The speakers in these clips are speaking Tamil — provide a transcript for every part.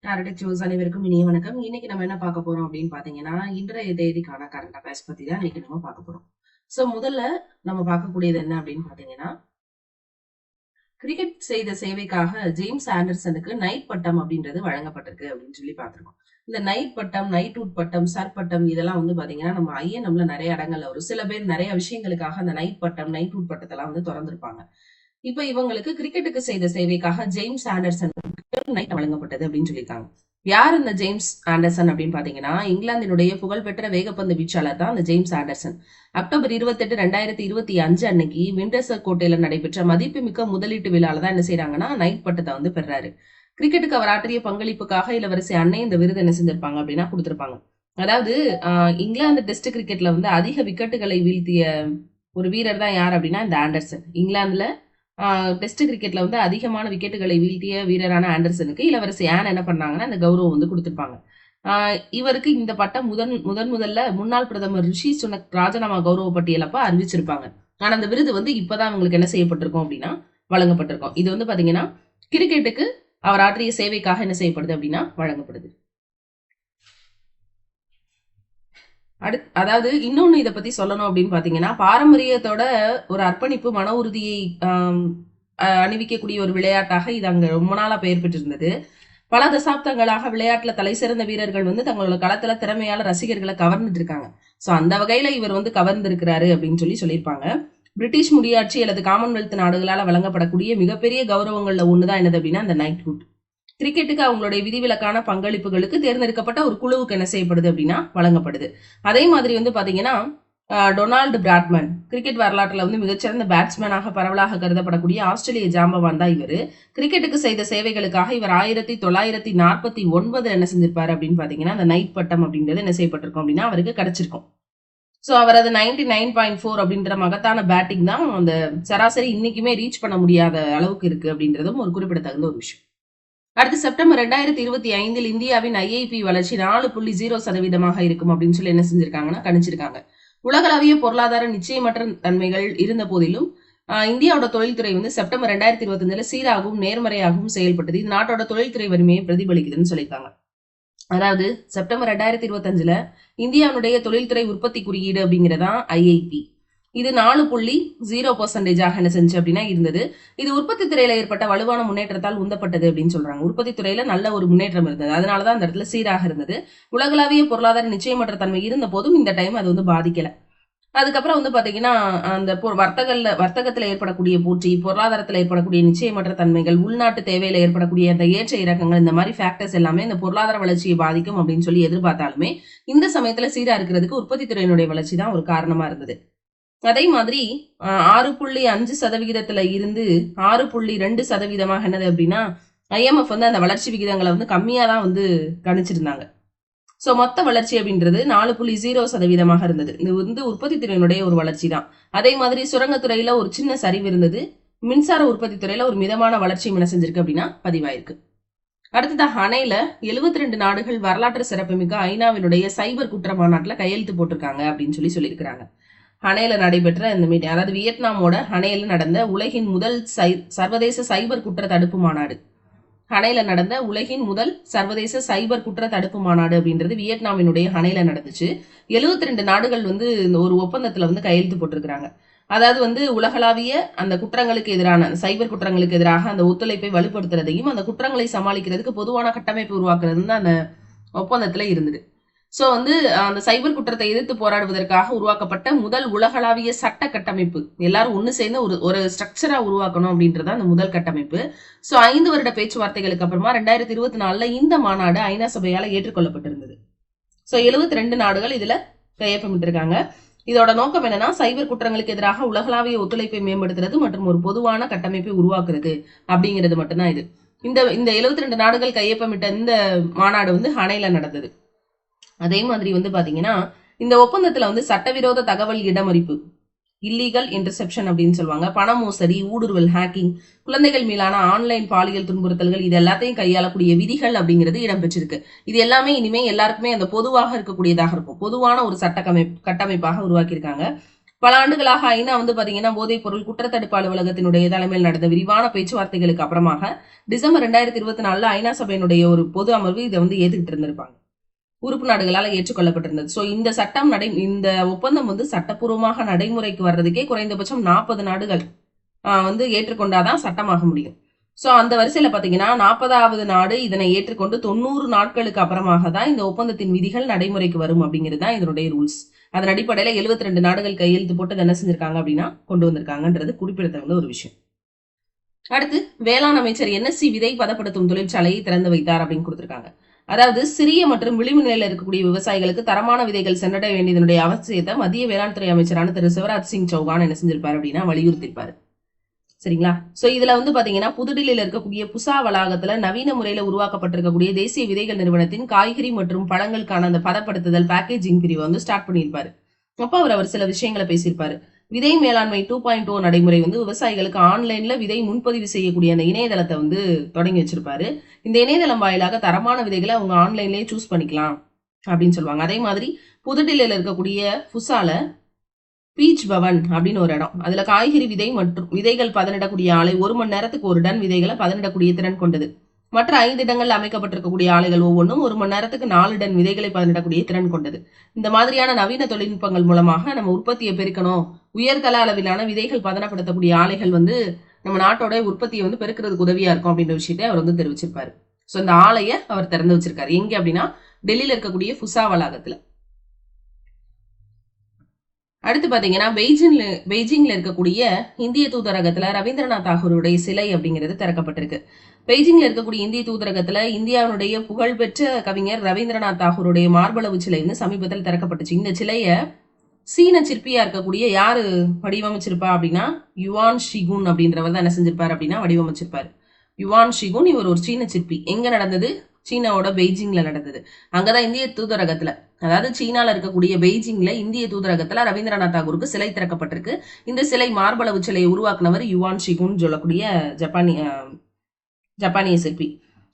டாரட் ஜோஸ் அனைவருக்கும் இனிய வணக்கம். இன்னைக்கு நம்ம என்ன பார்க்க போறோம் அப்படின்னு பாத்தீங்கன்னா, இன்றைய தேதிக்கான கரண்ட் அஃபேர்ஸ் பத்தி தான் இன்னைக்கு நம்ம பார்க்க போறோம். சோ முதல்ல நம்ம பார்க்கக்கூடியது என்ன அப்படின்னு பாத்தீங்கன்னா, கிரிக்கெட் செய்த சேவைக்காக ஜேம்ஸ் ஆண்டர்சனுக்கு நைட் பட்டம் அப்படின்றது வழங்கப்பட்டிருக்கு அப்படின்னு சொல்லி பார்த்திருக்கோம். இந்த நைட் பட்டம், நைட்வுட் பட்டம், சர் பட்டம் இதெல்லாம் வந்து பாத்தீங்கன்னா நம்ம ஐஎன்எம்ல நிறைய இடங்கள்ல வரும். சில பேர் நிறைய விஷயங்களுக்காக அந்த நைட் பட்டம், நைட்வுட் பட்டத்தை எல்லாம் வந்து திறந்திருப்பாங்க. இப்ப இவங்களுக்கு கிரிக்கெட்டுக்கு செய்த சேவைக்காக ஜேம்ஸ் ஆண்டர்சன் நைட் வழங்கப்பட்டது அப்படின்னு சொல்லியிருக்காங்க. யார் இந்த ஜேம்ஸ் ஆண்டர்சன் அப்படின்னு பாத்தீங்கன்னா, இங்கிலாந்தினுடைய புகழ்பெற்ற வேகப்பந்து வீச்சாளர் தான் இந்த ஜேம்ஸ் ஆண்டர்சன். அக்டோபர் 28, 2025 அன்னைக்கு விண்டர்சர் கோட்டையில நடைபெற்ற மதிப்புமிக்க முதலீட்டு விழால தான் என்ன செய்யறாங்கன்னா நைட் பட்டத்தை வந்து பெறாரு. கிரிக்கெட்டுக்கு அவர் ஆற்றிய பங்களிப்புக்காக இளவரசி அன்னை இந்த விருது என்ன செஞ்சிருப்பாங்க அப்படின்னா கொடுத்திருப்பாங்க. அதாவது இங்கிலாந்து டெஸ்ட் கிரிக்கெட்ல வந்து அதிக விக்கெட்டுகளை வீழ்த்திய ஒரு வீரர் தான் யார் அப்படின்னா இந்த ஆண்டர்சன். இங்கிலாந்துல டெஸ்ட் கிரிக்கெட்ல வந்து அதிகமான விக்கெட்டுகளை வீழ்த்திய வீரரான ஆண்டர்சனுக்கு இளவரசி ஆன் என்ன பண்ணாங்கன்னா இந்த கௌரவம் வந்து கொடுத்திருப்பாங்க. இவருக்கு இந்த பட்டம் முதல்ல முன்னாள் பிரதமர் ரிஷி சுனக் ராஜினாமா கௌரவ பட்டியலப்ப அறிவிச்சிருப்பாங்க. ஆனா அந்த விருது வந்து இப்பதான் அவங்களுக்கு என்ன செய்யப்பட்டிருக்கும் அப்படின்னா வழங்கப்பட்டிருக்கும். இது வந்து பாத்தீங்கன்னா கிரிக்கெட்டுக்கு அவர் ஆற்றிய சேவைக்காக என்ன செய்யப்படுது அப்படின்னா வழங்கப்படுது. அதாவது இன்னொன்னு இதை பத்தி சொல்லணும் அப்படின்னு பாத்தீங்கன்னா, பாரம்பரியத்தோட ஒரு அர்ப்பணிப்பு, மன உறுதியை அணிவிக்கக்கூடிய ஒரு விளையாட்டாக இது அங்க ரொம்ப நாளா பெயர் பெற்றிருந்தது. பல தசாப்தங்களாக விளையாட்டுல தலை சிறந்த வீரர்கள் வந்து தங்களோட களத்துல திறமையால ரசிகர்களை கவர்ந்துட்டு இருக்காங்க. சோ அந்த வகையில இவர் வந்து கவர்ந்திருக்கிறாரு அப்படின்னு சொல்லியிருப்பாங்க. பிரிட்டிஷ் முடியாட்சி அல்லது காமன்வெல்த் நாடுகளால வழங்கப்படக்கூடிய மிகப்பெரிய கௌரவங்கள்ல ஒண்ணுதான் என்னது அப்படின்னா அந்த நைட்வுட். கிரிக்கெட்டுக்கு அவங்களுடைய விதிவிலக்கான பங்களிப்புகளுக்கு தேர்ந்தெடுக்கப்பட்ட ஒரு குழுவுக்கு என்ன செய்யப்படுது அப்படின்னா வழங்கப்படுது. அதே மாதிரி வந்து பாத்தீங்கன்னா டொனால்டு பிராட்மன் கிரிக்கெட் வரலாற்றுல வந்து மிகச்சிறந்த பேட்ஸ்மேனாக பரவலாக கருதப்படக்கூடிய ஆஸ்திரேலிய ஜாம்பவான் தான் இவரு. கிரிக்கெட்டுக்கு செய்த சேவைகளுக்காக இவர் 1949 என்ன செஞ்சிருப்பாரு அப்படின்னு பாத்தீங்கன்னா அந்த நைட் பட்டம் அப்படின்றது என்ன செய்யப்பட்டிருக்கும் அப்படின்னா அவருக்கு கிடைச்சிருக்கும். ஸோ அவர் அது 99.4 அப்படின்ற மகத்தான பேட்டிங் தான் அந்த சராசரி இன்னைக்குமே ரீச் பண்ண முடியாத அளவுக்கு இருக்கு அப்படின்றதும் ஒரு குறிப்பிடத்தகுந்த ஒரு விஷயம். அடுத்து செப்டம்பர் 2025 இந்தியாவின் ஐஐபி வளர்ச்சி 4.0% இருக்கும் அப்படின்னு சொல்லி என்ன செஞ்சிருக்காங்கன்னா கணிச்சிருக்காங்க. உலகளவிய பொருளாதார நிச்சயமற்ற தன்மைகள் இருந்த போதிலும் இந்தியாவோட தொழில்துறை வந்து செப்டம்பர் 2025 சீராகவும் நேர்மறையாகவும் செயல்பட்டது. இது நாட்டோட தொழில்துறை வலிமையை பிரதிபலிக்குதுன்னு சொல்லியிருக்காங்க. அதாவது செப்டம்பர் 2025 இந்தியாவுடைய தொழில்துறை உற்பத்தி குறியீடு அப்படிங்கிறதான் ஐஐபி. இது 4.0% என்ன செஞ்சு அப்படின்னா இருந்தது. இது உற்பத்தி துறையில ஏற்பட்ட வலுவான முன்னேற்றத்தால் உந்தப்பட்டது அப்படின்னு சொல்றாங்க. உற்பத்தி துறையில நல்ல ஒரு முன்னேற்றம் இருந்தது, அதனாலதான் அந்த இடத்துல சீராக இருந்தது. உலகளாவிய பொருளாதார நிச்சயமற்ற தன்மை இருந்த போதும் இந்த டைம் அது வந்து பாதிக்கல. அதுக்கப்புறம் வந்து பாத்தீங்கன்னா அந்த வர்த்தகத்துல ஏற்படக்கூடிய போட்டி, பொருளாதாரத்துல ஏற்படக்கூடிய நிச்சயமற்ற தன்மைகள், உள்நாட்டு தேவையில ஏற்படக்கூடிய அந்த ஏற்ற இறக்கங்கள், இந்த மாதிரி ஃபேக்டர்ஸ் எல்லாமே இந்த பொருளாதார வளர்ச்சியை பாதிக்கும் அப்படின்னு சொல்லி எதிர்பார்த்தாலுமே இந்த சமயத்துல சீரா இருக்கிறதுக்கு உற்பத்தி துறையினுடைய வளர்ச்சி தான் ஒரு காரணமா இருந்தது. அதே மாதிரி 6.5% இருந்து 6.2% என்னது அப்படின்னா IMF வந்து அந்த வளர்ச்சி விகிதங்களை வந்து கம்மியா தான் வந்து கணிச்சிருந்தாங்க. சோ மொத்த வளர்ச்சி அப்படின்றது 4.0% இருந்தது. இது வந்து உற்பத்தி துறையினுடைய ஒரு வளர்ச்சி தான். அதே மாதிரி சுரங்கத்துறையில ஒரு சின்ன சரிவு இருந்தது. மின்சார உற்பத்தி துறையில ஒரு மிதமான வளர்ச்சி என்ன செஞ்சிருக்கு அப்படின்னா பதிவாயிருக்கு. அடுத்ததாக அணையில 72 நாடுகள் வரலாற்று சிறப்புமிக்க ஐநாவினுடைய சைபர் குற்ற மாநாட்டுல கையெழுத்து போட்டிருக்காங்க அப்படின்னு சொல்லியிருக்கிறாங்க. ஹனேல நடைபெற்ற இந்த மீட்டிங், அதாவது வியட்நாமோட ஹனேல நடந்த உலகின் முதல் சர்வதேச சைபர் குற்ற தடுப்பு மாநாடு. ஹனேல நடந்த உலகின் முதல் சர்வதேச சைபர் குற்ற தடுப்பு மாநாடு அப்படின்றது வியட்நாமினுடைய ஹனேல நடந்துச்சு. 72 நாடுகள் வந்து இந்த ஒரு ஒப்பந்தத்துல வந்து கையெழுத்து போட்டிருக்கிறாங்க. அதாவது வந்து உலகளாவிய அந்த குற்றங்களுக்கு எதிரான சைபர் குற்றங்களுக்கு எதிராக அந்த ஒத்துழைப்பை வலுப்படுத்துறதையும் அந்த குற்றங்களை சமாளிக்கிறதுக்கு பொதுவான கட்டமைப்பு உருவாக்குறது தான் அந்த ஒப்பந்தத்துல இருந்தது. சோ வந்து அந்த சைபர் குற்றத்தை எதிர்த்து போராடுவதற்காக உருவாக்கப்பட்ட முதல் உலகளாவிய சட்ட கட்டமைப்பு, எல்லாரும் ஒண்ணு சேர்ந்து ஒரு ஸ்ட்ரக்சரா உருவாக்கணும் அப்படின்றத அந்த முதல் கட்டமைப்பு. சோ 5 வருட பேச்சுவார்த்தைகளுக்கு அப்புறமா 2024 இந்த மாநாடு ஐநா சபையால ஏற்றுக்கொள்ளப்பட்டிருந்தது. சோ 72 நாடுகள் இதுல கையொப்பமிட்டிருக்காங்க. இதோட நோக்கம் என்னன்னா சைபர் குற்றங்களுக்கு எதிராக உலகளாவிய ஒத்துழைப்பை மேம்படுத்துறது மற்றும் ஒரு பொதுவான கட்டமைப்பை உருவாக்குறது அப்படிங்கிறது மட்டும்தான் இது. இந்த 72 நாடுகள் கையொப்பமிட்ட இந்த மாநாடு வந்து ஹனேல நடந்தது. அதே மாதிரி வந்து பாத்தீங்கன்னா இந்த ஒப்பந்தத்துல வந்து சட்டவிரோத தகவல் இடமறிப்பு, இல்லீகல் இன்டர்செப்ஷன் அப்படின்னு சொல்லுவாங்க, பண மோசடி, ஊடுருவல், ஹேக்கிங், குழந்தைகள் மீதான ஆன்லைன் பாலியல் துன்புறுத்தல்கள், இது எல்லாத்தையும் கையாளக்கூடிய விதிகள் அப்படிங்கிறது இடம்பெற்றிருக்கு. இது எல்லாமே இனிமே எல்லாருக்குமே அந்த பொதுவாக இருக்கக்கூடியதாக இருக்கும், பொதுவான ஒரு கட்டமைப்பாக உருவாக்கியிருக்காங்க. பல ஆண்டுகளாக ஐநா வந்து பாத்தீங்கன்னா போதைப் பொருள் குற்றத்தடுப்பு அலுவலகத்தினுடைய தலைமையில் நடந்த விரிவான பேச்சுவார்த்தைகளுக்கு அப்புறமாக டிசம்பர் 2024 ஐநா சபையினுடைய ஒரு பொது அமர்வு இதை வந்து ஏத்துக்கிட்டு இருந்திருப்பாங்க. உறுப்பு நாடுகளால் ஏற்றுக்கொள்ளப்பட்டிருந்தது. ஸோ இந்த ஒப்பந்தம் வந்து சட்டப்பூர்வமாக நடைமுறைக்கு வர்றதுக்கே குறைந்தபட்சம் 40 நாடுகள் வந்து ஏற்றுக்கொண்டாதான் சட்டமாக முடியும். ஸோ அந்த வரிசையில பாத்தீங்கன்னா 40வது நாடு இதனை ஏற்றுக்கொண்டு 90 நாட்களுக்கு அப்புறமாக தான் இந்த ஒப்பந்தத்தின் விதிகள் நடைமுறைக்கு வரும் அப்படிங்கிறது தான் இதனுடைய ரூல்ஸ். அதன் அடிப்படையில 72 நாடுகள் கையெழுத்து போட்டு என்ன செஞ்சிருக்காங்க அப்படின்னா கொண்டு வந்திருக்காங்கன்றது குறிப்பிடத்தகுந்த ஒரு விஷயம். அடுத்து வேளாண் அமைச்சர் NSC விதை பதப்படுத்தும் தொழிற்சாலையை திறந்து வைத்தார் அப்படின்னு கொடுத்திருக்காங்க. அதாவது சிறிய மற்றும் விளிம்பு நிலையில இருக்கக்கூடிய விவசாயிகளுக்கு தரமான விதைகள் சென்றடைய வேண்டியதனுடைய அவசியத்தை மத்திய வேளாண் துறை அமைச்சரான திரு சிவராஜ் சிங் சௌகான் என்ன செஞ்சிருப்பாரு அப்படின்னா வலியுறுத்திருப்பாரு. சரிங்களா? சோ இதுல வந்து பாத்தீங்கன்னா புதுடில்லியில இருக்கக்கூடிய புசா வளாகத்துல நவீன முறையில உருவாக்கப்பட்டிருக்கக்கூடிய தேசிய விதைகள் நிறுவனத்தின் காய்கறி மற்றும் பழங்களுக்கான அந்த பதப்படுத்துதல் பேக்கேஜிங் பிரிவை வந்து ஸ்டார்ட் பண்ணியிருப்பாரு. அப்ப அவர் சில விஷயங்களை பேசியிருப்பாரு. விதை மேலாண்மை 2.0 நடைமுறை வந்து விவசாயிகளுக்கு ஆன்லைன்ல விதை முன்பதிவு செய்யக்கூடிய அந்த இணையதளத்தை வந்து தொடங்கி வச்சிருப்பாரு. இந்த இணையதளம் வாயிலாக தரமான விதைகளை அவங்க ஆன்லைன்லயே சூஸ் பண்ணிக்கலாம் அப்படின்னு சொல்லுவாங்க. அதே மாதிரி புதுடில்லியில இருக்கக்கூடிய புசால பீச் பவன் அப்படின்னு ஒரு இடம், அதுல காய்கறி விதை மற்றும் விதைகள் பதனிடக்கூடிய ஆலை 1 மணி நேரத்துக்கு 1 டன் விதைகளை பதனிடக்கூடிய திறன் கொண்டது. மற்ற 5 இடங்கள்ல அமைக்கப்பட்டிருக்கக்கூடிய ஆலைகள் ஒவ்வொன்றும் 1 மணி நேரத்துக்கு 4 டன் விதைகளை பதனிடக்கூடிய திறன் கொண்டது. இந்த மாதிரியான நவீன தொழில்நுட்பங்கள் மூலமாக நம்ம உற்பத்தியை பெருக்கணும், உயர்தள அளவிலான விதைகள் பதனப்படுத்தக்கூடிய ஆலைகள் வந்து நம்ம நாட்டோட உற்பத்தியை வந்து பெருக்கிறதுக்கு உதவியா இருக்கும் அப்படின்ற விஷயத்தை அவர் வந்து தெரிவிச்சிருப்பாரு. சோ இந்த ஆலையை அவர் திறந்து வச்சிருக்காரு. எங்க அப்படின்னா டெல்லியில இருக்கக்கூடிய புசா வளாகத்துல. அடுத்து பாத்தீங்கன்னா பெய்ஜிங்ல இருக்கக்கூடிய இந்திய தூதரகத்துல ரவீந்திரநாத் தாகூருடைய சிலை அப்படிங்கிறது திறக்கப்பட்டிருக்கு. பெய்ஜிங்ல இருக்கக்கூடிய இந்திய தூதரகத்துல இந்தியாவுடைய புகழ்பெற்ற கவிஞர் ரவீந்திரநாத் தாகூருடைய மார்பளவு சிலை வந்து சமீபத்தில் திறக்கப்பட்டுச்சு. இந்த சிலைய சீன சிற்பியா இருக்கக்கூடிய யாரு வடிவமைச்சிருப்பா அப்படின்னா யுவான் ஷிகுன் அப்படின்றவர் தான் என்ன செஞ்சிருப்பாரு அப்படின்னா வடிவமைச்சிருப்பாரு. யுவான் ஷிகுன் இவர் ஒரு சீன சிற்பி. எங்க நடந்தது? சீனாவோட பெய்ஜிங்ல நடந்தது. அங்கதான் இந்திய தூதரகத்துல, அதாவது சீனால இருக்கக்கூடிய பெய்ஜிங்ல இந்திய தூதரகத்துல ரவீந்திரநாத் தாகூருக்கு சிலை திறக்கப்பட்டிருக்கு. இந்த சிலை மார்பளவு சிலையை உருவாக்குனவர் யுவான் ஷிகுன் சொல்லக்கூடிய ஜப்பானிய சிற்பி.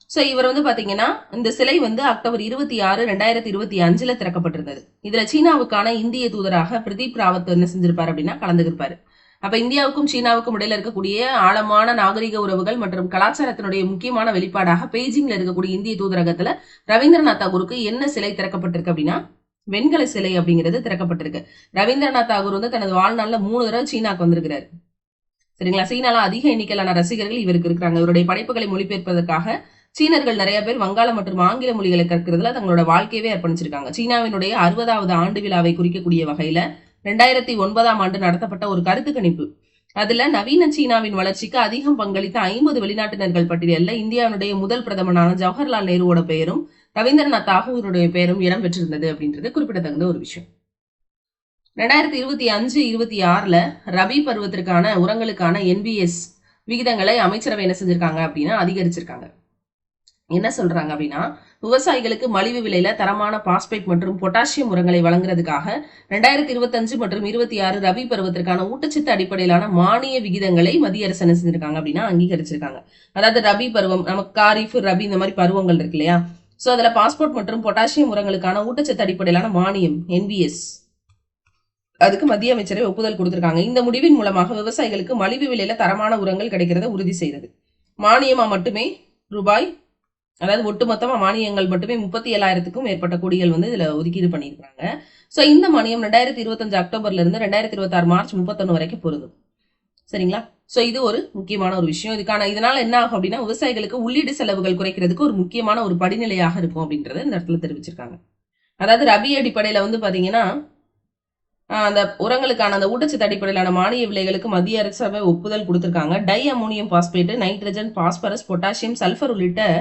சோ இவர் வந்து பாத்தீங்கன்னா இந்த சிலை வந்து அக்டோபர் 26, 2025 திறக்கப்பட்டிருந்தது. இதுல சீனாவுக்கான இந்திய தூதராக பிரதீப் ராவத் என்ன செஞ்சிருப்பாரு அப்படின்னா கலந்துருப்பாரு. அப்ப இந்தியாவுக்கும் சீனாவுக்கும் இடையில இருக்கக்கூடிய ஆழமான நாகரிக உறவுகள் மற்றும் கலாச்சாரத்தினுடைய முக்கியமான வெளிப்பாடாக பெய்ஜிங்ல இருக்கக்கூடிய இந்திய தூதரகத்துல ரவீந்திரநாத் தாகூருக்கு என்ன சிலை திறக்கப்பட்டிருக்கு அப்படின்னா வெண்கல சிலை அப்படிங்கிறது திறக்கப்பட்டிருக்கு. ரவீந்திரநாத் தாகூர் வந்து தனது வாழ்நாள்ல 3 தடவை சீனாக்கு வந்திருக்கிறாரு. சரிங்களா? சீனால அதிக எண்ணிக்கையிலான ரசிகர்கள் இவருக்கு இருக்கிறாங்க. இவருடைய படைப்புகளை மொழிபெயர்ப்பதற்காக சீனர்கள் நிறைய பேர் வங்காள மற்றும் ஆங்கில மொழிகளை கற்கிறதுல தங்களோட வாழ்க்கையவே அர்ப்பணிச்சிருக்காங்க. சீனாவினுடைய 60வது ஆண்டு விழாவை குறிக்கக்கூடிய வகையில 2009ஆம் ஆண்டு நடத்தப்பட்ட ஒரு கருத்து கணிப்பு, அதுல நவீன சீனாவின் வளர்ச்சிக்கு அதிகம் பங்களித்த 50 வெளிநாட்டினர்கள் பட்டியலில் இந்தியாவுடைய முதல் பிரதமரான ஜவஹர்லால் நேருவோட பெயரும் ரவீந்திரநாத் தாகூருடைய பெயரும் இடம் பெற்றிருந்தது அப்படின்றது குறிப்பிடத்தகுந்த ஒரு விஷயம். 2025-26 ரபி பருவத்திற்கான உரங்களுக்கான NBS விகிதங்களை அமைச்சரவை என்ன செஞ்சிருக்காங்க அப்படின்னா அதிகரிச்சிருக்காங்க. என்ன சொல்றாங்க அப்படின்னா விவசாயிகளுக்கு மலிவு விலையில தரமான பாஸ்பேட் மற்றும் பொட்டாசியம் உரங்களை வழங்குறதுக்காக 2025 மற்றும் 26 ரபி பருவத்திற்கான ஊட்டச்சத்து அடிப்படையிலான மானிய விகிதங்களை மத்திய அரசு என்ன செஞ்சிருக்காங்க அப்படின்னா அங்கீகரிச்சிருக்காங்க. அதாவது ரபி பருவம், நமக்கு காரிஃப் ரபி இந்த மாதிரி பருவங்கள் இருக்கு இல்லையா? சோ அதுல பாஸ்போர்ட் மற்றும் பொட்டாசியம் உரங்களுக்கான ஊட்டச்சத்து அடிப்படையிலான மானியம் NBS அதுக்கு மத்திய அமைச்சரை ஒப்புதல் கொடுத்திருக்காங்க. இந்த முடிவின் மூலமாக விவசாயிகளுக்கு மலிவு விலையில தரமான உரங்கள் கிடைக்கிறத உறுதி செய்யறது. மானியமா மட்டுமே அதாவது ஒட்டுமொத்தமா மானியங்கள் மட்டுமே 37,000க்கும் மேற்பட்ட கோடிகள் வந்து இதுல ஒதுக்கீடு பண்ணியிருக்காங்க. சோ இந்த மானியம் 2025 அக்டோபர்ல இருந்து 2026 மார்ச் 31 வரைக்கும் பொருந்தும். சரிங்களா? சோ இது ஒரு முக்கியமான ஒரு விஷயம். இதனால என்ன ஆகும் அப்படின்னா விவசாயிகளுக்கு உள்ளீடு செலவுகள் குறைக்கிறதுக்கு ஒரு முக்கியமான ஒரு படிநிலையாக இருக்கும் அப்படின்றத இந்த இடத்துல தெரிவிச்சிருக்காங்க. அதாவது ரபி அடிப்படையில வந்து பாத்தீங்கன்னா அந்த உரங்களுக்கான அந்த ஊட்டச்சத்து அடிப்படையிலான மானிய விலைகளுக்கு மத்திய அரசு ஒப்புதல் கொடுத்திருக்காங்க. Tie ammonium phosphate, nitrogen, phosphorus, potassium, sulphur உள்ளிட்ட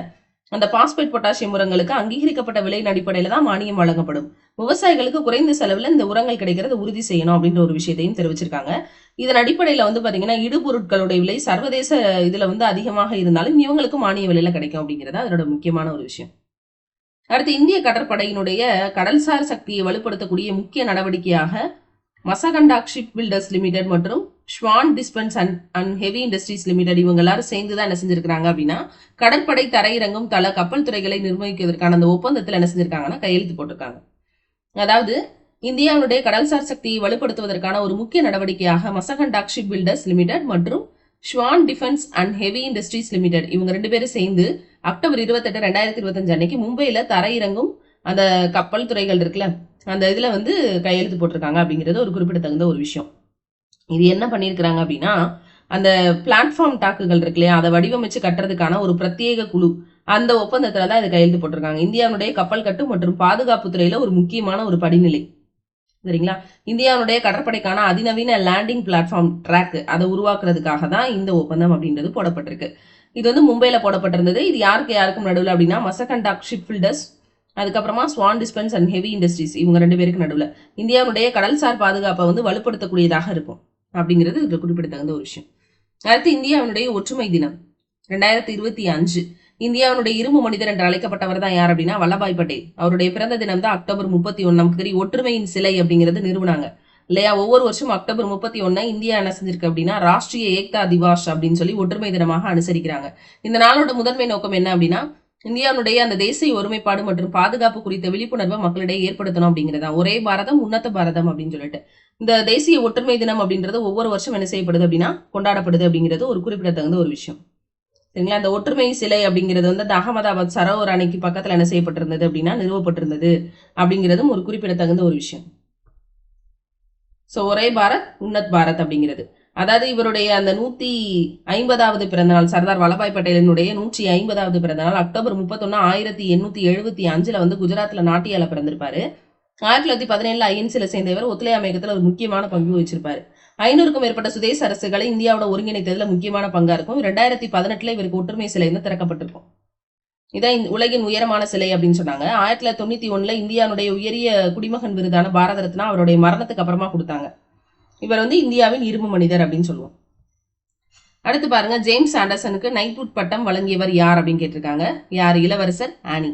அந்த பாஸ்பேட் பொட்டாசியம் உரங்களுக்கு அங்கீகரிக்கப்பட்ட விலையின் அடிப்படையில தான் மானியம் வழங்கப்படும். விவசாயிகளுக்கு குறைந்த செலவுல இந்த உரங்கள் கிடைக்கிறத உறுதி செய்யணும் அப்படின்ற ஒரு விஷயத்தையும் தெரிவிச்சிருக்காங்க. இதன் அடிப்படையில வந்து பாத்தீங்கன்னா இடுபொருட்களுடைய விலை சர்வதேச இதுல வந்து அதிகமாக இருந்தாலும் இவங்களுக்கு மானிய விலையில கிடைக்கும் அப்படிங்கிறது அதோட முக்கியமான ஒரு விஷயம். அடுத்து இந்திய கடற்படையினுடைய கடல்சார் சக்தியை வலுப்படுத்தக்கூடிய முக்கிய நடவடிக்கையாக மசகண்டாக் ஷிப் பில்டர்ஸ் லிமிடெட் மற்றும் Swan dispense and heavy industries limited இவங்க எல்லாரும் சேர்ந்துதான் என்ன செஞ்சிருக்காங்க அப்படின்னா கடற்படை தரையிறங்கும் தள கப்பல் துறைகளை நிர்வகிப்பதற்கான அந்த ஒப்பந்தத்தில் என்ன செஞ்சிருக்காங்கன்னா கையெழுத்து போட்டிருக்காங்க. அதாவது இந்தியாவுடைய கடல்சார் சக்தியை வலுப்படுத்துவதற்கான ஒரு முக்கிய நடவடிக்கையாக மசகண்டாக் ஷிப் பில்டர்ஸ் லிமிடெட் மற்றும் Swan defence and heavy industries limited இவங்க 2 பேரும் சேர்ந்து அக்டோபர் 28, 2025 அன்னைக்கு மும்பையில தரையிறங்கும் அந்த கப்பல் துறைகள் இருக்குல்ல, அந்த இதுல வந்து கையெழுத்து போட்டிருக்காங்க அப்படிங்கிறது ஒரு குறிப்பிடத்தகுந்த ஒரு விஷயம். இது என்ன பண்ணியிருக்கிறாங்க அப்படின்னா, அந்த பிளாட்ஃபார்ம் டாக்குகள் இருக்கு இல்லையா, அதை வடிவமைச்சு கட்டுறதுக்கான ஒரு பிரத்யேக குழு, அந்த ஒப்பந்தத்துல தான் இது கையெழுத்து போட்டிருக்காங்க. இந்தியாவுடைய கப்பல் கட்டு மற்றும் பாதுகாப்பு துறையில ஒரு முக்கியமான ஒரு படிநிலை. சரிங்களா? இந்தியாவுடைய கடற்படைக்கான அதிநவீன லேண்டிங் பிளாட்ஃபார்ம் ட்ராக் அதை உருவாக்குறதுக்காக தான் இந்த ஒப்பந்தம் அப்படின்றது போடப்பட்டிருக்கு. இது வந்து மும்பையில போடப்பட்டிருந்தது. இது யாருக்கும் நடுவில் அப்படின்னா மசகண்டாக் ஷிப் பில்டர்ஸ், அதுக்கப்புறமா Swan defence and heavy industries இவங்க 2 பேருக்கு நடுவில் இந்தியாவுடைய கடல்சார் பாதுகாப்பை வந்து வலுப்படுத்தக்கூடியதாக இருக்கும் அப்படிங்கிறது இது குறிப்பிடத்தகுந்த ஒரு விஷயம். அடுத்து இந்தியாவுடைய ஒற்றுமை தினம் 2025. இந்தியாவுடைய இரும்பு மனிதர் என்று அழைக்கப்பட்டவர் தான் யார் அப்படின்னா வல்லபாய் பட்டேல். அவருடைய பிறந்த தினம் தான் அக்டோபர் 31. நமக்கு தெரியும் ஒற்றுமையின் சிலை அப்படிங்கிறது நிறுவனாங்க இல்லையா. ஒவ்வொரு வருஷம் அக்டோபர் 31 இந்தியா என்ன செஞ்சிருக்கு அப்படின்னா ராஷ்டிரிய ஏக்தா திவாஸ் அப்படின்னு சொல்லி ஒற்றுமை தினமாக அனுசரிக்கிறாங்க. இந்த நாளோட முதன்மை நோக்கம் என்ன அப்படின்னா இந்தியாவுடைய அந்த தேசிய ஒருமைப்பாடு மற்றும் பாதுகாப்பு குறித்த விழிப்புணர்வை மக்களிடையே ஏற்படுத்தணும் அப்படிங்கிறதா. ஒரே பாரதம் உன்னத பாரதம் அப்படின்னு சொல்லிட்டு இந்த தேசிய ஒற்றுமை தினம் அப்படின்றது ஒவ்வொரு வருஷம் என்ன செய்யப்படுது அப்படின்னா கொண்டாடப்படுது அப்படிங்கிறது ஒரு குறிப்பிடத்தகுந்த ஒரு விஷயம். சரிங்களா? அந்த ஒற்றுமை சிலை அப்படிங்கிறது வந்து அந்த அகமதாபாத் சரோவர் அணைக்கு பக்கத்துல என்ன செய்யப்பட்டிருந்தது அப்படின்னா நிறுவப்பட்டிருந்தது அப்படிங்கிறதும் ஒரு குறிப்பிடத்தகுந்த ஒரு விஷயம். சோ ஒரே பாரத் உன்னத் பாரத் அப்படிங்கிறது, அதாவது இவருடைய அந்த 150வது பிறந்தநாள், சர்தார் வல்லபாய் பட்டேலினுடைய 150வது பிறந்தநாள் அக்டோபர் 31, 1875 வந்து குஜராத்ல நாட்டியால பிறந்திருப்பாரு. 1917 ஐஎன்சில சேர்ந்தவர் ஒத்துழையாமை இயக்கத்துல ஒரு முக்கியமான பங்கு வச்சிருப்பாரு. 500க்கும் மேற்பட்ட சுதேச அரசுகளை இந்தியாவோட ஒருங்கிணைத்ததுல முக்கியமான பங்கா இருக்கும். 2018 இவருக்கு ஒற்றுமை சிலை வந்து திறக்கப்பட்டிருக்கும். இதான் உலகின் உயரமான சிலை அப்படின்னு சொன்னாங்க. 1991 இந்தியாவுடைய உயரிய குடிமகன் விருதான பாரத ரத்னா அவருடைய மரணத்துக்கு அப்புறமா கொடுத்தாங்க. இவர் வந்து இந்தியாவின் இரும்பு மனிதர் அப்படின்னு சொல்லுவோம். அடுத்து பாருங்க, ஜேம்ஸ் ஆண்டர்சனுக்கு நைட்வுட் பட்டம் வழங்கியவர் யார் அப்படின்னு கேட்டிருக்காங்க. யார்? இளவரசர் ஆனி.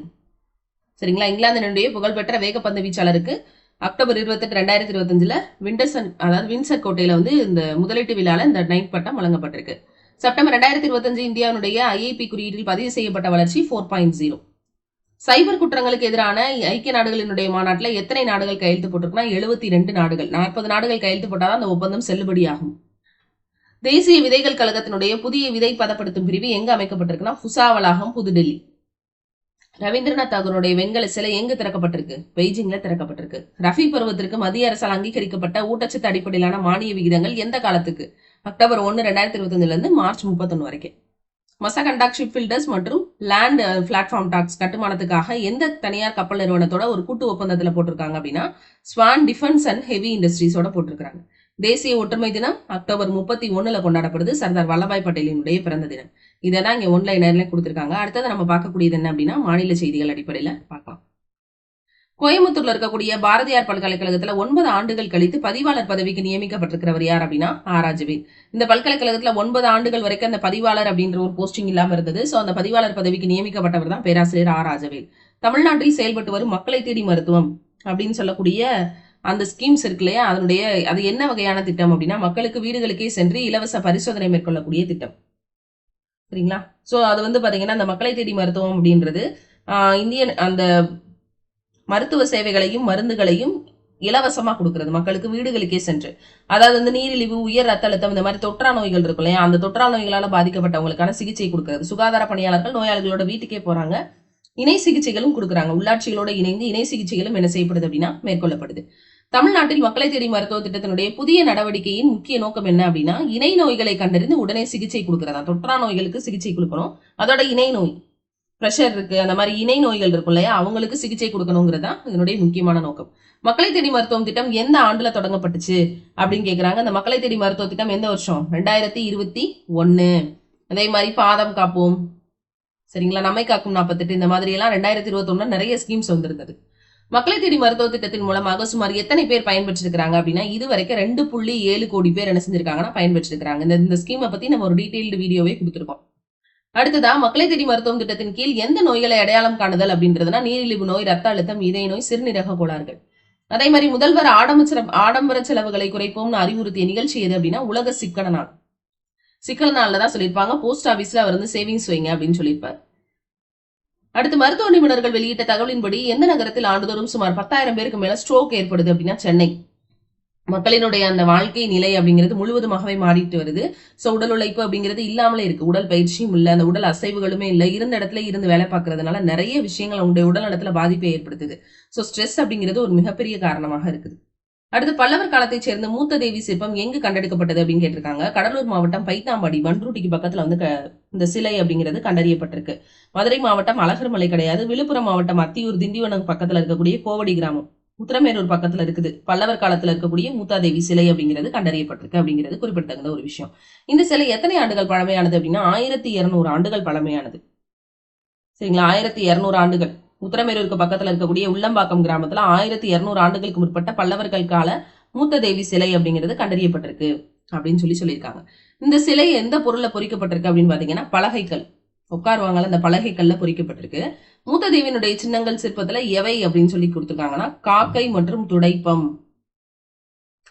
சரிங்களா? இங்கிலாந்தினுடைய புகழ்பெற்ற வேகப்பந்து வீச்சாளருக்கு அக்டோபர் 28, 2025 விண்டர்சன் அதாவது வின்சர் கோட்டையில வந்து இந்த முதலீட்டு விழால இந்த நைட் பட்டம் வழங்கப்பட்டிருக்கு. செப்டம்பர் 2025 இந்தியாவுடைய ஐஐபி குறியீட்டில் பதிவு செய்யப்பட்ட வளர்ச்சி 4.0. சைபர் குற்றங்களுக்கு எதிரான ஐக்கிய நாடுகளினுடைய மாநாட்டுல எத்தனை நாடுகள் கையெழுத்து போட்டிருக்குன்னா 72 நாடுகள். 40 நாடுகள் கையெழுத்து போட்டாதான் அந்த ஒப்பந்தம் செல்லுபடியாகும். தேசிய விதைகள் கழகத்தினுடைய புதிய விதை பதப்படுத்தும் பிரிவு எங்க அமைக்கப்பட்டிருக்குன்னா புசா வளாகம், புதுடெல்லி. ரவீந்திரநாத் தாகூருடைய வெண்கல சிலை எங்கு திறக்கப்பட்டிருக்கு? பெய்ஜிங்ல திறக்கப்பட்டிருக்கு. ரஃபி பருவத்திற்கு மத்திய அரசால் அங்கீகரிக்கப்பட்ட ஊட்டச்சத்து அடிப்படையிலான மானிய விகிதங்கள் எந்த காலத்துக்கு? அக்டோபர் 1, 2025 இருந்து மார்ச் 31 வரைக்கும். மசகண்டாக் ஷிப் பில்டர்ஸ் மற்றும் லேண்ட் பிளாட்ஃபார்ம் டாக்ஸ் கட்டுமானத்துக்காக எந்த தனியார் கப்பல் நிறுவனத்தோட ஒரு கூட்டு ஒப்பந்தத்துல போட்டிருக்காங்க அப்படின்னா ஸ்வான் டிஃபென்ஸ் அண்ட் ஹெவி இண்டஸ்ட்ரீஸோட போட்டிருக்காங்க. தேசிய ஒற்றுமை தினம் அக்டோபர் 31 கொண்டாடப்படுது. சர்தார் வல்லபாய் பட்டேலினுடைய பிறந்த தினம். இதெல்லாம் இங்க ஒன்லைனர்ல கொடுத்திருக்காங்க. அடுத்தது நம்ம பார்க்கக்கூடியது என்ன அப்படின்னா மாநில செய்திகள் அடிப்படையில பார்க்கலாம். கோயம்புத்தூர்ல இருக்கக்கூடிய பாரதியார் பல்கலைக்கழகத்துல 9 ஆண்டுகள் கழித்து பதிவாளர் பதவிக்கு நியமிக்கப்பட்டிருக்கிறவர் யார் அப்படின்னா ஆராஜவேல். இந்த பல்கலைக்கழகத்துல 9 ஆண்டுகள் வரைக்கும் அந்த பதிவாளர் அப்படின்ற ஒரு போஸ்டிங் இல்லாம இருந்தது. சோ அந்த பதிவாளர் பதவிக்கு நியமிக்கப்பட்டவர் தான் பேராசிரியர் ஆராஜவேல். தமிழ்நாட்டில் செயல்பட்டு வரும் மக்களை தேடி மருத்துவம் அப்படின்னு சொல்லக்கூடிய அந்த ஸ்கீம்ஸ் இருக்கு இல்லையா, அது என்ன வகையான திட்டம் அப்படின்னா மக்களுக்கு வீடுகளுக்கே சென்று இலவச பரிசோதனை மேற்கொள்ளக்கூடிய திட்டம். சரிங்களா? சோ அது வந்து பாத்தீங்கன்னா அந்த மக்களை தேடி மருத்துவம் அப்படின்றது இந்தியன் அந்த மருத்துவ சேவைகளையும் மருந்துகளையும் இலவசமா கொடுக்கறது மக்களுக்கு வீடுகளுக்கே சென்று. அதாவது வந்து நீரிழிவு, உயர் ரத்த அழுத்தம், இந்த மாதிரி தொற்றா நோய்கள் இருக்கும் இல்லையா, அந்த தொற்றா நோய்களால பாதிக்கப்பட்டவங்களுக்கான சிகிச்சை கொடுக்கறது. சுகாதார பணியாளர்கள் நோயாளிகளோட வீட்டுக்கே போறாங்க, இணை சிகிச்சைகளும் கொடுக்குறாங்க. உள்ளாட்சிகளோட இணைந்து இணை சிகிச்சைகளும் என்ன செய்யப்படுது அப்படின்னா மேற்கொள்ளப்படுது. தமிழ்நாட்டில் மக்களை தேடி மருத்துவ திட்டத்தினுடைய புதிய நடவடிக்கையின் முக்கிய நோக்கம் என்ன அப்படின்னா இணை நோய்களை கண்டறிந்து உடனே சிகிச்சை கொடுக்கறதா. தொற்றா நோய்களுக்கு சிகிச்சை கொடுக்கணும், அதோட இணை நோய் பிரஷர் இருக்கு அந்த மாதிரி இணை நோய்கள் இருக்கும் இல்லையா அவங்களுக்கு சிகிச்சை கொடுக்கணுங்கிறதா இதனுடைய முக்கியமான நோக்கம். மக்களை தேடி மருத்துவம் திட்டம் எந்த ஆண்டுல தொடங்கப்பட்டுச்சு அப்படின்னு கேக்குறாங்க. அந்த மக்களை தேடி மருத்துவ திட்டம் எந்த வருஷம்? 2021. அதே மாதிரி பாதம் காப்போம், சரிங்களா, நம்மை காக்கும் 48, இந்த மாதிரி எல்லாம் 2021 நிறைய ஸ்கீம்ஸ் வந்திருந்தது. மக்களை தேடி மருத்துவ திட்டத்தின் மூலமாக சுமார் எத்தனை பேர் பயன்பெற்றிருக்கிறாங்க அப்படின்னா இதுவரைக்கும் 2.7 கோடி பேர் என்ன செஞ்சிருக்காங்கன்னா பயன்பெற்றிருக்காங்க. இந்த ஸ்கீமை பத்தி நம்ம ஒரு டீடைல்டு வீடியோவே கொடுத்திருக்கோம். அடுத்ததா மக்களை தேடி மருத்துவம் திட்டத்தின் கீழ் எந்த நோய்களை அடையாளம் காணுதல் அப்படின்றதுனா நீரிழிவு நோய், ரத்த அழுத்தம், இதய நோய், சிறுநீரக கோளாறுகள். அதே மாதிரி முதல்வர் ஆடம்பர செலவுகளை குறைப்போம்னு அறிவுறுத்திய நிகழ்ச்சி எது அப்படின்னா உலக சிக்கன நாள். சிக்கன நாள்ல தான் சொல்லியிருப்பாங்க போஸ்ட் ஆபீஸ்ல அவர் வந்து சேவிங்ஸ் வைங்க அப்படின்னு சொல்லியிருப்பார். அடுத்து மருத்துவ நிபுணர்கள் வெளியிட்ட தகவலின்படி எந்த நகரத்தில் ஆண்டுதோறும் சுமார் 10,000 பேருக்கு மேல ஸ்ட்ரோக் ஏற்படுது அப்படின்னா சென்னை. மக்களினுடைய அந்த வாழ்க்கை நிலை அப்படிங்கிறது முழுவதுமாகவே மாறிட்டு வருது. சோ உடல் உழைப்பு அப்படிங்கிறது இல்லாமலே இருக்கு. உடல் பயிற்சியும் இல்ல, அந்த உடல் அசைவுகளுமே இல்ல. இருந்த இடத்துல இருந்து வேலை பார்க்கறதுனால நிறைய விஷயங்கள் அவங்களுடைய உடல் நலத்துல பாதிப்பை ஏற்படுத்துது. சோ ஸ்ட்ரெஸ் அப்படிங்கிறது ஒரு மிகப்பெரிய காரணமாக இருக்குது. அடுத்து பல்லவர் காலத்தைச் சேர்ந்த மூத்த தேவி சிற்பம் எங்கு கண்டெடுக்கப்பட்டது அப்படின்னு கேட்டிருக்காங்க. கடலூர் மாவட்டம் பைத்தாம்பாடி பன்ருட்டிக்கு பக்கத்துல வந்து இந்த சிலை அப்படிங்கிறது கண்டறியப்பட்டிருக்கு. மதுரை மாவட்டம் அழகர்மலை கிடையாது. விழுப்புரம் மாவட்டம் அத்தியூர் திண்டிவனம் பக்கத்துல இருக்கக்கூடிய கோவடி கிராமம் உத்திரமேரூர் பக்கத்துல இருக்குது. பல்லவர் காலத்துல இருக்கக்கூடிய மூத்தாதேவி சிலை அப்படிங்கிறது கண்டறியப்பட்டிருக்கு அப்படிங்கிறது குறிப்பிடத்தகுந்த ஒரு விஷயம். இந்த சிலை எத்தனை ஆண்டுகள் பழமையானது அப்படின்னா 1200 ஆண்டுகள் பழமையானது. சரிங்களா, 1200 ஆண்டுகள். உத்திரமேரூருக்கு பக்கத்துல இருக்கக்கூடிய உள்ளம்பாக்கம் கிராமத்துல 1200 ஆண்டுகளுக்கு முற்பட்ட பல்லவர்கள் கால மூத்த தேவி சிலை அப்படிங்கிறது கண்டறியப்பட்டிருக்கு அப்படின்னு சொல்லியிருக்காங்க. இந்த சிலை எந்த பொருள்ல பொறிக்கப்பட்டிருக்கு அப்படின்னு பாத்தீங்கன்னா பலகைக்கல், உட்காருவாங்கல்ல அந்த பலகைக்கல்ல பொறிக்கப்பட்டிருக்கு. மூத்த தேவியினுடைய சின்னங்கள் சிற்பத்துல எவை அப்படின்னு சொல்லி கொடுத்திருக்காங்கன்னா காக்கை மற்றும் துடைப்பம்.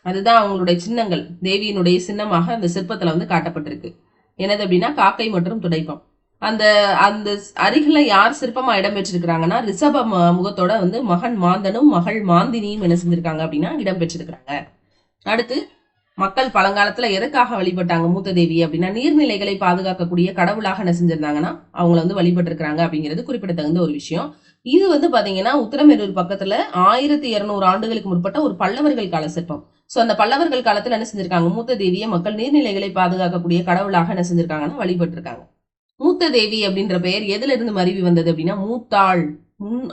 அதுதான் அவங்களுடைய சின்னங்கள். தேவியினுடைய சின்னமாக அந்த சிற்பத்துல வந்து காட்டப்பட்டிருக்கு. என்னது அப்படின்னா காக்கை மற்றும் துடைப்பம். அந்த அந்த அருகில யார் சிற்பமா இடம்பெற்றிருக்கிறாங்கன்னா ரிஷப முகத்தோட வந்து மகன் மாந்தனும் மகள் மாந்தினியும் என்ன செஞ்சிருக்காங்க அப்படின்னா இடம்பெற்றிருக்கிறாங்க. அடுத்து மக்கள் பழங்காலத்துல எதுக்காக வழிபட்டாங்க மூத்த தேவி அப்படின்னா நீர்நிலைகளை பாதுகாக்கக்கூடிய கடவுளாக என்ன செஞ்சிருந்தாங்கன்னா அவங்கள வந்து வழிபட்டு இருக்கிறாங்க அப்படிங்கிறது குறிப்பிடத்தகுந்த ஒரு விஷயம். இது வந்து பாத்தீங்கன்னா உத்திரமேரூர் பக்கத்துல 1200 ஆண்டுகளுக்கு முற்பட்ட ஒரு பல்லவர்கள் கால சிற்பம். சோ அந்த பல்லவர்கள் காலத்துல என்ன செஞ்சிருக்காங்க மூத்த தேவியை மக்கள் நீர்நிலைகளை பாதுகாக்கக்கூடிய கடவுளாக என்ன செஞ்சிருக்காங்கன்னா வழிபட்டு இருக்காங்க. மூத்த தேவி அப்படின்ற பெயர் எதுல இருந்து மருவி வந்தது அப்படின்னா மூத்தாள்,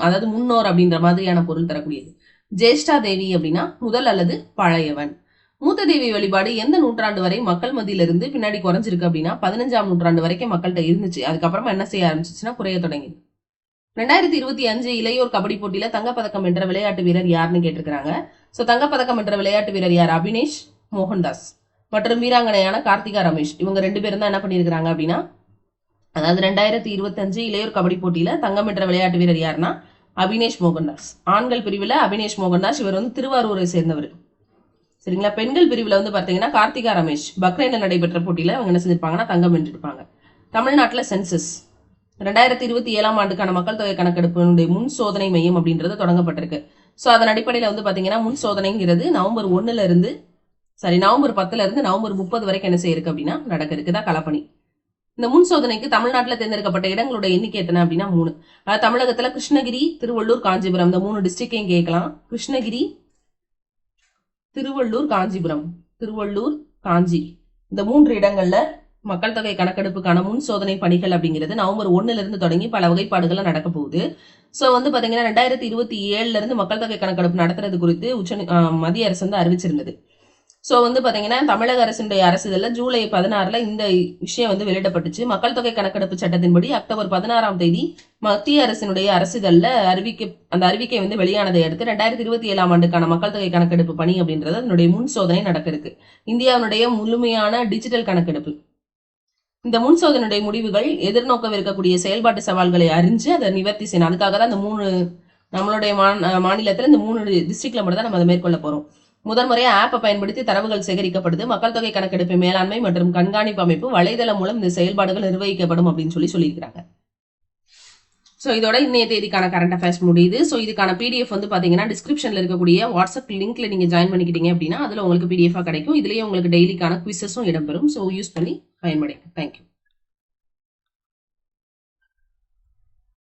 அதாவது முன்னோர் அப்படின்ற மாதிரியான பொருள் தரக்கூடியது. ஜேஷ்டா தேவி அப்படின்னா முதல் அல்லது பழையவன். மூத்த தேவி வழிபாடு எந்த நூற்றாண்டு வரை மக்கள் மத்தியில இருந்து பின்னாடி குறைஞ்சிருக்கு அப்படின்னா 15ஆம் நூற்றாண்டு வரைக்கும் மக்கள்கிட்ட இருந்துச்சு. அதுக்கப்புறமா என்ன செய்ய ஆரம்பிச்சுன்னா குறைய தொடங்கிது. 2025 இளையோர் கபடி போட்டியில தங்கப்பதக்கம் வென்ற விளையாட்டு வீரர் யாருன்னு கேட்டிருக்காங்க. சோ தங்கப்பதக்கம் வென்ற விளையாட்டு வீரர் யார்? அபினேஷ் மோகன்தாஸ் மற்றும் வீராங்கனையான கார்த்திகா ரமேஷ். இவங்க 2 பேரும் தான் என்ன பண்ணிருக்காங்க அப்படின்னா, அதாவது 2025 இளையோர் கபடி போட்டியில தங்கம் வென்ற விளையாட்டு வீரர் யாருன்னா அபினேஷ் மோகன்தாஸ். ஆண்கள் பிரிவுல அபினேஷ் மோகன்தாஸ், இவர் வந்து திருவாரூரை சேர்ந்தவர். சரிங்களா. பெண்கள் பிரிவுல வந்து பாத்தீங்கன்னா கார்த்திகா ரமேஷ் பக்ரைனில் நடைபெற்ற போட்டியில அவங்க என்ன செஞ்சிருப்பாங்கன்னா தங்கம் வென்றிருப்பாங்க. தமிழ்நாட்டுல சென்சஸ் 2027ஆம் ஆண்டுக்கான மக்கள் தொகை கணக்கெடுப்பினுடைய முன் சோதனை மையம் அப்படின்றது தொடங்கப்பட்டிருக்கு. சோ அதன் அடிப்படையில வந்து பாத்தீங்கன்னா முன் சோதனைங்கிறது நவம்பர் 10ல இருந்து நவம்பர் 30 வரைக்கும் என்ன செய்யிருக்கு அப்படின்னா நடக்க இருக்குதா களப்பணி. இந்த முன் சோதனைக்கு தமிழ்நாட்டுல தேர்ந்தெடுக்கப்பட்ட இடங்களோட எண்ணிக்கை எத்தனை அப்படின்னா 3. அதாவது தமிழகத்துல கிருஷ்ணகிரி, திருவள்ளூர், காஞ்சிபுரம் இந்த 3 டிஸ்ட்ரிக்டையும் கேட்கலாம். கிருஷ்ணகிரி, திருவள்ளூர், காஞ்சிபுரம், திருவள்ளூர், காஞ்சி இந்த 3 இடங்கள்ல மக்கள் தொகை கணக்கெடுப்புக்கான முன் சோதனை பணிகள் அப்படிங்கிறது நவம்பர் 1ல இருந்து தொடங்கி பல வகைப்பாடுகள் நடக்க போகுது. சோ வந்து பாத்தீங்கன்னா 2027ல இருந்து மக்கள் தொகை கணக்கெடுப்பு நடத்துறது குறித்து மத்திய அரசு வந்து அறிவிச்சிருந்தது. சோ வந்து பாத்தீங்கன்னா தமிழக அரசினுடைய அரசிதழ்ல ஜூலை 16ல இந்த விஷயம் வந்து வெளியிடப்பட்டுச்சு. மக்கள் தொகை கணக்கெடுப்பு சட்டத்தின்படி அக்டோபர் 16ஆம் தேதி மத்திய அரசினுடைய அரசிதழ்ல அந்த அறிவிக்கை வந்து வெளியானதை அடுத்து 2027ஆம் ஆண்டுக்கான மக்கள் தொகை கணக்கெடுப்பு பணி அப்படின்றது அதனுடைய முன் சோதனை நடக்க இருக்கு. இந்தியாவுடைய முழுமையான டிஜிட்டல் கணக்கெடுப்பு. இந்த முன் சோதனையுடைய முடிவுகள் எதிர்நோக்கவிருக்கக்கூடிய செயல்பாட்டு சவால்களை அறிஞ்சு அதை நிவர்த்தி செய்யணும். அதுக்காக தான் இந்த 3 நம்மளுடைய மாநிலத்துல இந்த 3 டிஸ்ட்ரிக்ட்ல மட்டும் தான் நம்ம அதை மேற்கொள்ள போறோம். முதன்முறையா ஆப்பை பயன்படுத்தி தரவுகள் சேகரிக்கப்படுது. மக்கள் தொகை கணக்கெடுப்பு மேலாண்மை மற்றும் கண்காணிப்பு அமைப்பு வலைதளம் மூலம் இந்த செயல்பாடுகள் நிர்வகிக்கப்படும் அப்படின்னு சொல்லியிருக்காங்க. சோ இதோட இன்னைய தேதிக்கான கரண்ட் அஃபேர்ஸ் முடியுது. சோ இதுக்கான பிடிஎஃப் வந்து பாத்தீங்கன்னா டிஸ்கிரிப்ஷன்ல இருக்கக்கூடிய வாட்ஸ்அப் லிங்க்ல நீங்க ஜாயின் பண்ணிக்கிட்டீங்க அப்படின்னா அதுல உங்களுக்கு பிடிஎஃப் கிடைக்கும். இதுலயே உங்களுக்கு டெய்லிக்கான குவிசஸும் இடம்பெறும். சோ யூஸ் பண்ணி பயன்படுங்க. தேங்க்யூ.